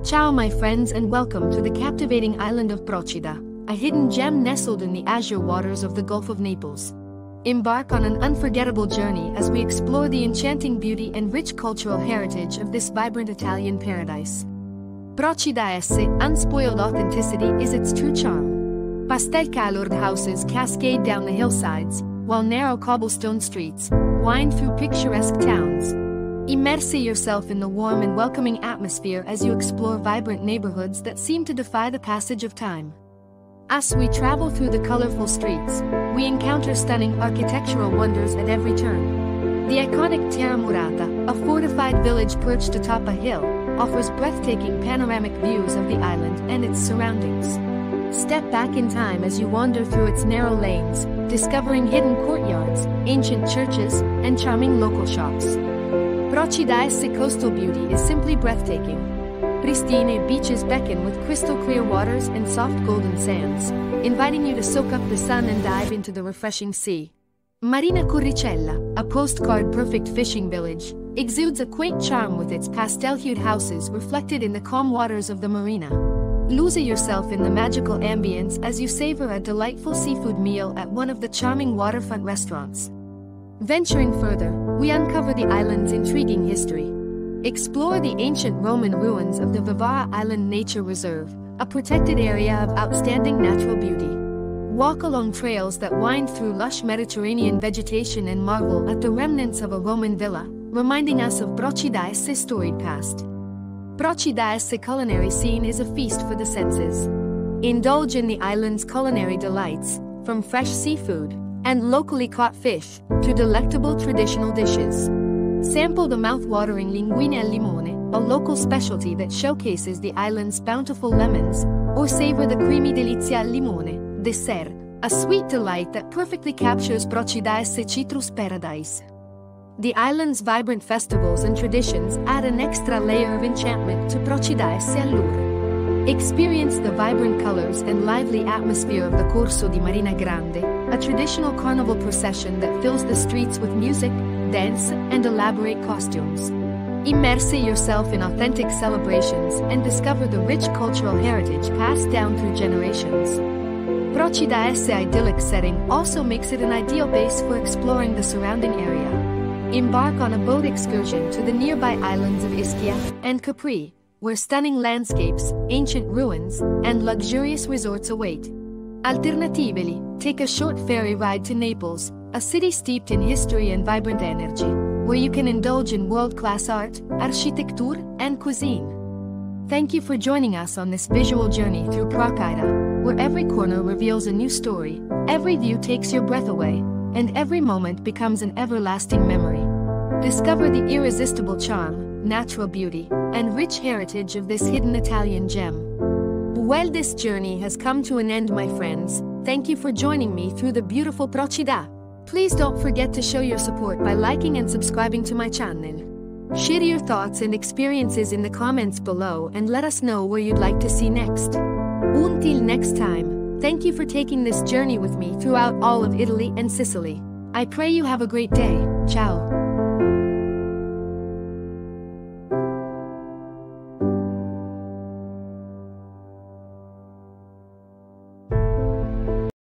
Ciao my friends and welcome to the captivating island of Procida, a hidden gem nestled in the azure waters of the Gulf of Naples. Embark on an unforgettable journey as we explore the enchanting beauty and rich cultural heritage of this vibrant Italian paradise. Procida's unspoiled authenticity is its true charm. Pastel-colored houses cascade down the hillsides, while narrow cobblestone streets wind through picturesque towns. Immerse yourself in the warm and welcoming atmosphere as you explore vibrant neighborhoods that seem to defy the passage of time. As we travel through the colorful streets, we encounter stunning architectural wonders at every turn. The iconic Terra Murata, a fortified village perched atop a hill, offers breathtaking panoramic views of the island and its surroundings. Step back in time as you wander through its narrow lanes, discovering hidden courtyards, ancient churches, and charming local shops. Procida's coastal beauty is simply breathtaking. Pristine beaches beckon with crystal-clear waters and soft golden sands, inviting you to soak up the sun and dive into the refreshing sea. Marina Corricella, a postcard-perfect fishing village, exudes a quaint charm with its pastel-hued houses reflected in the calm waters of the marina. Lose yourself in the magical ambience as you savor a delightful seafood meal at one of the charming waterfront restaurants. Venturing further, we uncover the island's intriguing history. Explore the ancient Roman ruins of the Vivara Island Nature Reserve, a protected area of outstanding natural beauty. Walk along trails that wind through lush Mediterranean vegetation and marvel at the remnants of a Roman villa, reminding us of Procida's storied past. Procida's culinary scene is a feast for the senses. Indulge in the island's culinary delights, from fresh seafood and locally caught fish to delectable traditional dishes. Sample the mouth-watering linguine al limone, a local specialty that showcases the island's bountiful lemons, or savor the creamy delizia al limone, dessert, a sweet delight that perfectly captures Procida's citrus paradise. The island's vibrant festivals and traditions add an extra layer of enchantment to Procida's allure. Experience the vibrant colors and lively atmosphere of the Corso di Marina Grande, a traditional carnival procession that fills the streets with music, dance, and elaborate costumes. Immerse yourself in authentic celebrations and discover the rich cultural heritage passed down through generations. Procida's idyllic setting also makes it an ideal base for exploring the surrounding area. Embark on a boat excursion to the nearby islands of Ischia and Capri, where stunning landscapes, ancient ruins, and luxurious resorts await. Alternatively, take a short ferry ride to Naples, a city steeped in history and vibrant energy, where you can indulge in world-class art, architecture, and cuisine. Thank you for joining us on this visual journey through Procida, where every corner reveals a new story, every view takes your breath away, and every moment becomes an everlasting memory. Discover the irresistible charm, natural beauty, and rich heritage of this hidden Italian gem. Well, this journey has come to an end, my friends. Thank you for joining me through the beautiful Procida. Please don't forget to show your support by liking and subscribing to my channel. Share your thoughts and experiences in the comments below and let us know where you'd like to see next. Until next time, thank you for taking this journey with me throughout all of Italy and Sicily. I pray you have a great day. Ciao.